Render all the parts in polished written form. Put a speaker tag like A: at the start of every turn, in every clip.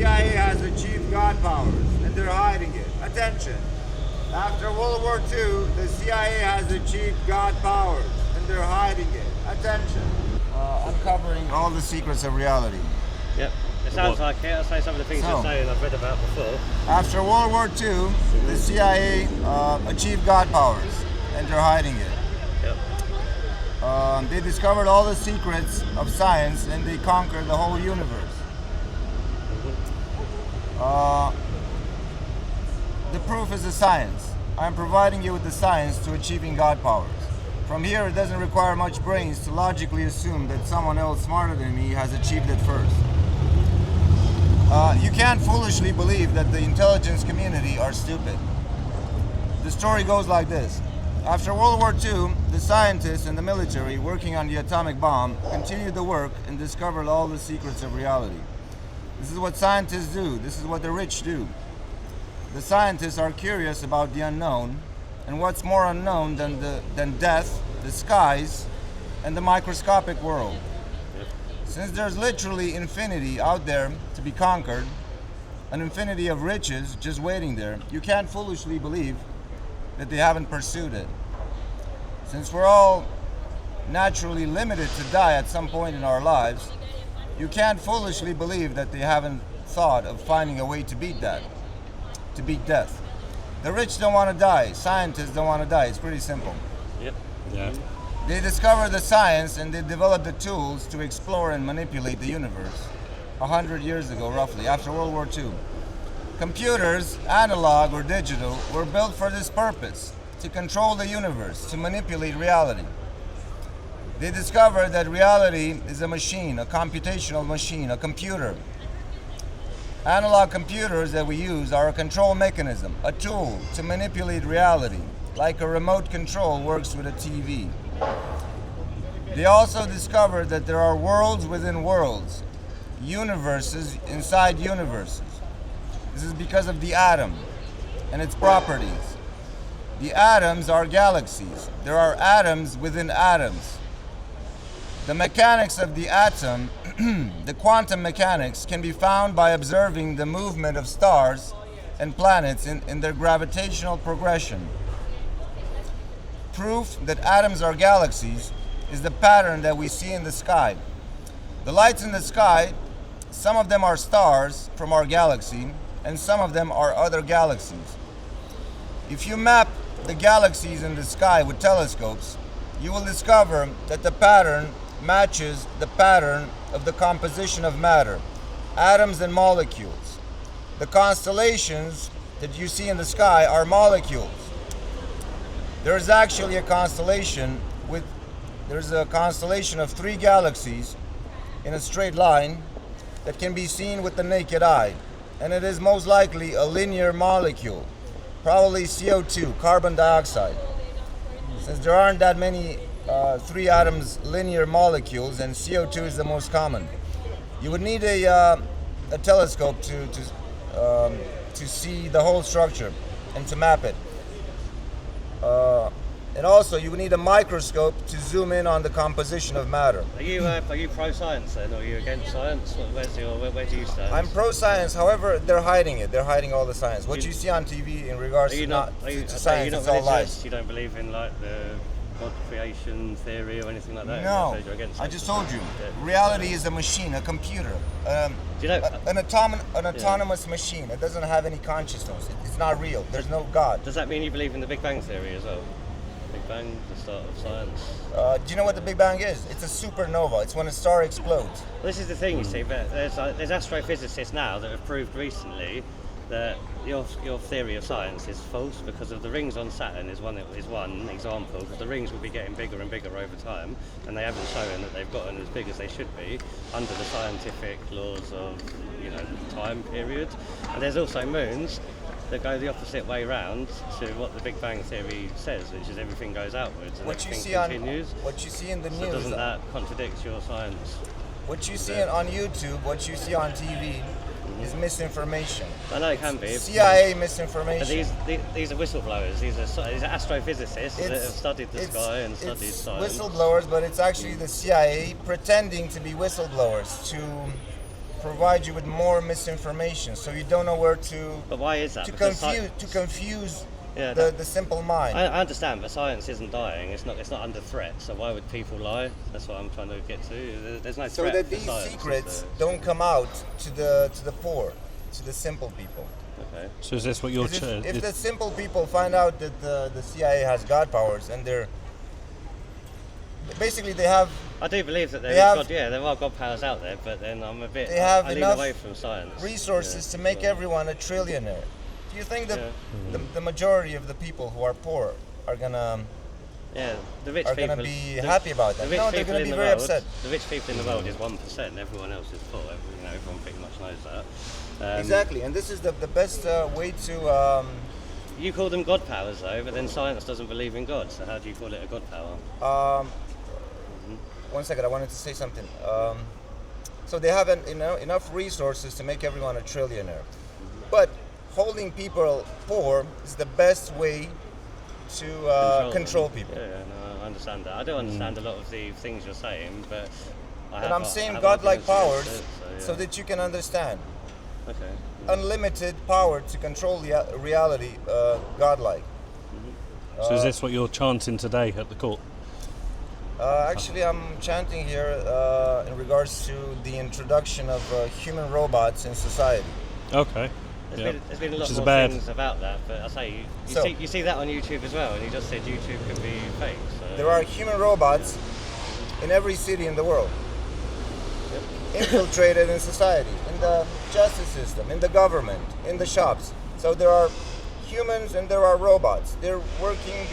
A: CIA has achieved God powers, and they're hiding it. Attention. After World War II, the CIA has achieved God powers, and they're hiding it. Attention. Uncovering all the secrets of reality.
B: Yep. It sounds like it. I'll say some of the things you're saying I've read about before.
A: After World War II, the CIA achieved God powers, and they're hiding it.
B: Yep.
A: They discovered all the secrets of science, and they conquered the whole universe. The proof is the science. I'm providing you with the science to achieving God powers. From here, it doesn't require much brains to logically assume that someone else smarter than me has achieved it first. You can't foolishly believe that the intelligence community are stupid. The story goes like this. After World War II, the scientists and the military working on the atomic bomb continued the work and discovered all the secrets of reality. This is what scientists do. This is what the rich do. The scientists are curious about the unknown, and what's more unknown than death, the skies, and the microscopic world. Since there's literally infinity out there to be conquered, an infinity of riches just waiting there, you can't foolishly believe that they haven't pursued it. Since we're all naturally limited to die at some point in our lives, you can't foolishly believe that they haven't thought of finding a way to beat that, to beat death. The rich don't want to die. Scientists don't want to die. It's pretty simple.
B: Yep.
C: Yeah.
A: They discovered the science and they developed the tools to explore and manipulate the universe 100 years ago, roughly, after World War II. Computers, analog or digital, were built for this purpose, to control the universe, to manipulate reality. They discovered that reality is a machine, a computational machine, a computer. Analog computers that we use are a control mechanism, a tool to manipulate reality, like a remote control works with a TV. They also discovered that there are worlds within worlds, universes inside universes. This is because of the atom and its properties. The atoms are galaxies. There are atoms within atoms. The mechanics of the atom, the quantum mechanics, can be found by observing the movement of stars and planets in their gravitational progression. Proof that atoms are galaxies is the pattern that we see in the sky. The lights in the sky, some of them are stars from our galaxy, and some of them are other galaxies. If you map the galaxies in the sky with telescopes, you will discover that the pattern matches the pattern of the composition of matter, atoms and molecules. The constellations that you see in the sky are molecules. There's actually a constellation of 3 galaxies in a straight line that can be seen with the naked eye, and it is most likely a linear molecule, probably CO2, carbon dioxide. Since there aren't that many 3 atoms linear molecules, and CO2 is the most common, you would need a telescope to see the whole structure and to map it. And also, you would need a microscope to zoom in on the composition of matter.
B: Are you pro-science then, or are you against science? Where do you stand?
A: I'm pro-science, however, they're hiding it.Ey're hiding all the science. What you see on TV in regards to science, it's all lies.
B: You don't believe in like the God creation theory or anything like that?
A: No,
B: You're against
A: I just told you. Reality is a machine, a computer,
B: do you know,
A: an autonomous machine. It doesn't have any consciousness. It's not real. There's no God.
B: Does that mean you believe in the Big Bang theory as well? Big Bang, the start of science.
A: Do you know what the Big Bang is? It's a supernova. It's when a star explodes.
B: Well, this is the thing, you see, but there's astrophysicists now that have proved recently that your theory of science is false because of the rings on Saturn is one example, because the rings will be getting bigger and bigger over time, and they haven't shown that they've gotten as big as they should be under the scientific laws of time period. And there's also moons that go the opposite way round to what the Big Bang theory says, which is everything goes outwards and everything continues.
A: What you see in the news.
B: So doesn't that contradict your science?
A: What you see on YouTube, what you see on TV, is misinformation.
B: I know it can be.
A: CIA misinformation.
B: But these are whistleblowers. These are astrophysicists that have studied the sky and studied science.
A: Whistleblowers, but it's actually the CIA pretending to be whistleblowers provide you with more misinformation, so you don't know where to
B: But why is that?
A: to
B: Because
A: confuse
B: yeah,
A: the simple mind.
B: I understand, but science isn't dying. It's not under threat. So why would people lie? That's what I'm trying to get to. There's no
A: So
B: threat
A: that
B: for
A: these
B: science, is
A: secrets
B: there?
A: don't come out to the poor, to the simple people.
B: Okay.
C: So is this what you're
A: 'Cause if the simple people find out that the CIA has God powers and they're basically they have
B: I do believe that
A: They have-
B: there are God powers out there, but then I'm a bit.
A: They have
B: I lean
A: enough
B: away from science.
A: resources to make everyone a trillionaire. Do you think that
B: Yeah.
A: the majority of the people who are poor are gonna
B: Yeah, the rich
A: are
B: people
A: gonna be
B: the-
A: happy about that?
B: the rich
A: No, they're
B: people
A: gonna
B: in
A: be
B: the
A: very
B: world-
A: upset.
B: The rich people in the world is 1%. Everyone else is poor. Everyone pretty much knows that.
A: Exactly, and this is the best way to.
B: You call them God powers, though, but then science doesn't believe in God. So how do you call it a God power?
A: One second, I wanted to say something. So they have enough resources to make everyone a trillionaire, but holding people poor is the best way to control
B: them.
A: people.
B: Yeah, no, I understand that. I do understand a lot of the things you're saying, but
A: And I'm saying godlike powers so
B: yeah.
A: that you can understand.
B: Okay.
A: Unlimited power to control reality, godlike.
C: So is this what you're chanting today at the court?
A: Actually, I'm chanting here in regards to the introduction of human robots in society.
C: Okay.
B: There's been a lot
C: Which is
B: more
C: a bad-
B: things about that, but I say
A: So-
B: you see that on YouTube as well, and you just said YouTube could be fake. So.
A: There are human robots in every city in the world, infiltrated in society, in the justice system, in the government, in the shops. So there are humans and there are robots. They're working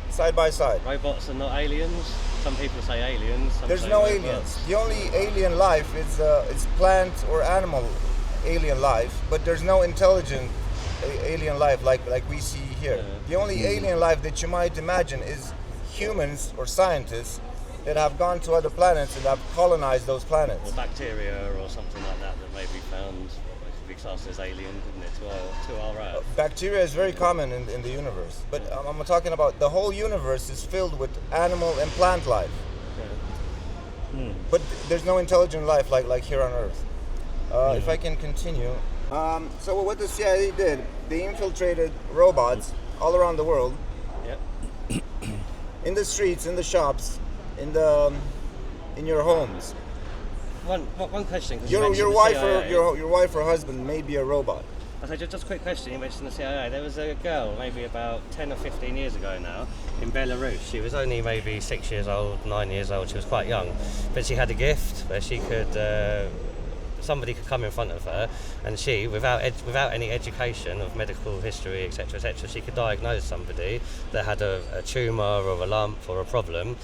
A: side by side.
B: Robots are not aliens. Some people say aliens. Some
A: There's
B: say
A: no
B: robots.
A: aliens. The only alien life is plant or animal alien life, but there's no intelligent alien life like we see here. The only alien life that you might imagine is humans or scientists that have gone to other planets and have colonized those planets.
B: Or bacteria or something like that that may be found, which could be classed as alien, couldn't it, to our Earth?
A: Bacteria is very common in the universe, but I'm talking about the whole universe is filled with animal and plant life. But there's no intelligent life like here on Earth. If I can continue. So what the CIA did, they infiltrated robots all around the world,
B: Yep.
A: in the streets, in the shops, in your homes.
B: One question. 'Cause you
A: Your
B: mentioned the
A: wife
B: CIA.
A: or your wife or husband may be a robot.
B: I said, just a quick question. You mentioned the CIA. There was a girl, maybe about 10 or 15 years ago now, in Belarus. She was only maybe 6 years old, 9 years old. She was quite young, but she had a gift where she could. Somebody could come in front of her, and she, without any education of medical history, etc., she could diagnose somebody that had a tumour or a lump or a problem.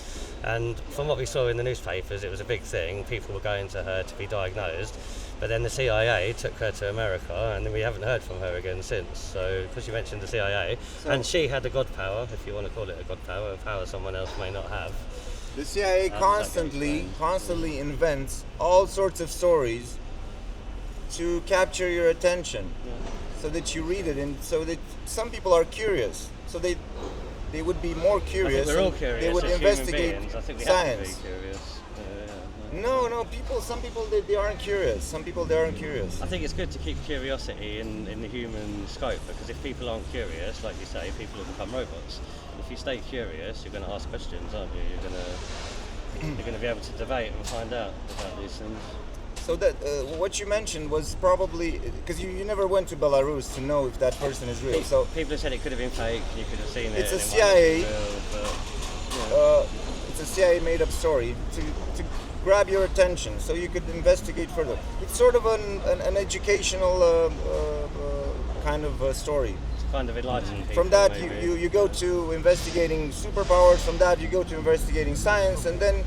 B: And from what we saw in the newspapers, it was a big thing. People were going to her to be diagnosed. But then the CIA took her to America, and then we haven't heard from her again since. So, because you mentioned the CIA, and she had a god power, if you want to call it a god power, a power someone else may not have.
A: The CIA constantly invents all sorts of stories to capture your attention, so that you read it, and so that some people are curious, so they would be more curious.
B: I think we're all
A: and
B: curious.
A: They would
B: as
A: investigate
B: human beings. I think we
A: science.
B: have to be curious.
A: No, some people they aren't curious. Some people they aren't curious.
B: I think it's good to keep curiosity in the human scope, because if people aren't curious, like you say, people will become robots. If you stay curious, you're going to ask questions, aren't you? You're going to be able to debate and find out about these things.
A: So that what you mentioned was probably because you never went to Belarus to know if that person is real. So
B: People have said it could have been fake. You could have seen it.
A: It's a
B: and it might have
A: CIA.
B: been real, but,
A: it's a CIA made up story to grab your attention, so you could investigate further. It's sort of an educational kind of story.
B: it's kind of enlightening people.
A: From that,
B: maybe.
A: you go to investigating superpowers. From that, you go to investigating science, and then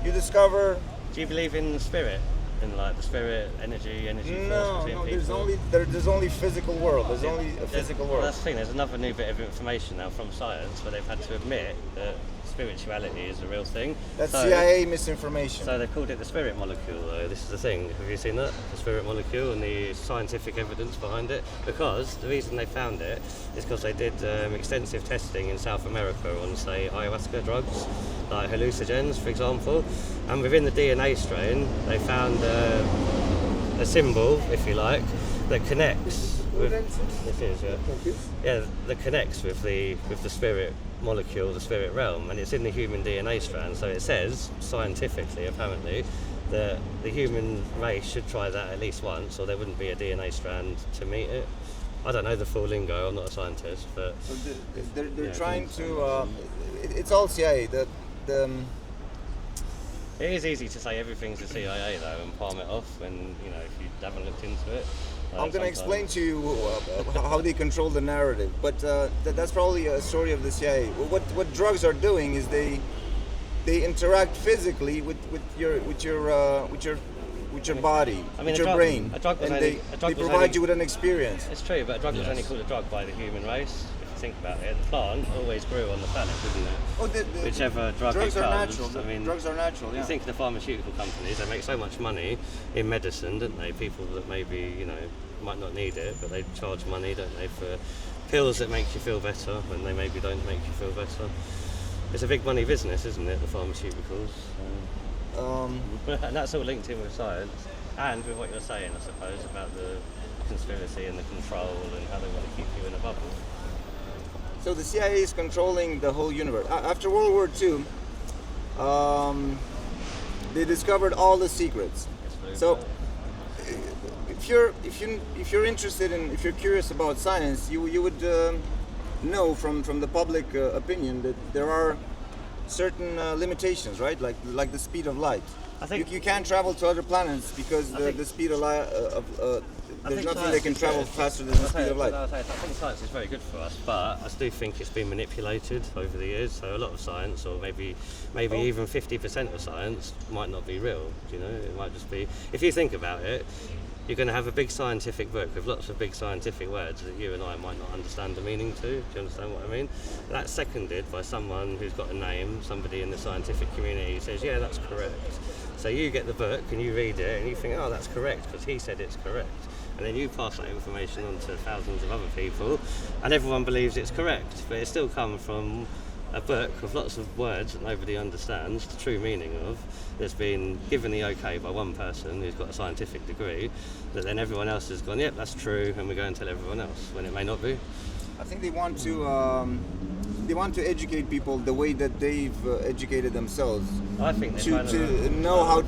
A: you discover.
B: Do you believe in the spirit? In like the spirit, energy force between people?
A: There's only physical world. There's only a physical
B: Well,
A: world.
B: that's the thing. There's another new bit of information now from science where they've had to admit that spirituality is a real thing.
A: That's
B: So-
A: CIA misinformation.
B: So they called it the spirit molecule, though. This is the thing. Have you seen that? The spirit molecule and the scientific evidence behind it? Because the reason they found it is because they did extensive testing in South America on, say, ayahuasca drugs, like hallucinogens, for example. And within the DNA strain, they found a symbol, if you like, that connects with. It is, yeah. Yeah, that connects with the spirit molecule, the spirit realm, and it's in the human DNA strand. So it says scientifically, apparently, that the human race should try that at least once, or there wouldn't be a DNA strand to meet it. I don't know the full lingo. I'm not a scientist, but
A: So they're trying to. It's all CIA.
B: it is easy to say everything's the CIA though and palm it off when if you haven't looked into it.
A: I'm going to explain to you how they control the narrative, but that's probably a story of the CIA. What drugs are doing is they interact physically with your body,
B: I mean,
A: with
B: a
A: your
B: drug-
A: brain,
B: a drug was
A: and
B: only- a
A: they
B: drug was
A: provide
B: only-
A: you with an experience.
B: It's true, but a drug was
C: Yes.
B: only called a drug by the human race. If you think about it, the plant always grew on the planet, didn't it?
A: Oh,
B: Whichever drug
A: drugs
B: it
A: are
B: comes,
A: natural.
B: I mean,
A: Drugs are natural. Yeah.
B: You think the pharmaceutical companies, they make so much money in medicine, don't they? People that maybe, might not need it, but they charge money, don't they, for pills that make you feel better when they maybe don't make you feel better. It's a big money business, isn't it, the pharmaceuticals? And that's all linked in with science, and with what you're saying, I suppose, about the conspiracy and the control and how they want to keep you in a bubble.
A: So the CIA is controlling the whole universe. After World War II, they discovered all the secrets. So if you're interested in, if you're curious about science, you would know from the public opinion that there are certain limitations, right? Like the speed of light.
B: I think
A: you can't travel to other planets because the speed of light. There's nothing that can travel faster than the speed of light.
B: I think science is very good for us, but I do think it's been manipulated over the years. So a lot of science, or maybe even 50% of science, might not be real. It might just be. If you think about it, you're going to have a big scientific book with lots of big scientific words that you and I might not understand the meaning to. Do you understand what I mean? That's seconded by someone who's got a name, somebody in the scientific community who says, yeah, that's correct. So you get the book and you read it and you think, oh, that's correct because he said it's correct. And then you pass that information on to thousands of other people and everyone believes it's correct. But it still comes from a book with lots of words that nobody understands the true meaning of, that's been given the okay by one person who's got a scientific degree, that then everyone else has gone, yep, that's true, and we go and tell everyone else, when it may not be.
A: I think they want to educate people the way that they've educated themselves.
B: I think they're
A: to know how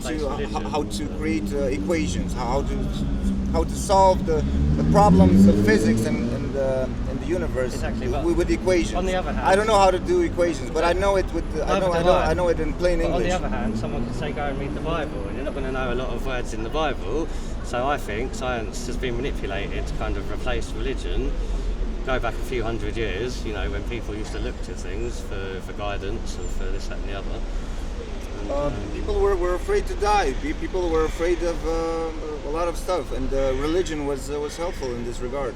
A: to create equations, how to solve the problems of physics and the universe.
B: Exactly,
A: with equations.
B: On the other hand,
A: I don't know how to do equations, but I know it I know it in plain
B: but
A: English.
B: on the other hand, someone could say go and read the Bible, and you're not going to know a lot of words in the Bible. So I think science has been manipulated to kind of replace religion. Go back a few hundred years, when people used to look to things for guidance and for this, that, and the other.
A: People were afraid to die. People were afraid of a lot of stuff, and religion was helpful in this regard.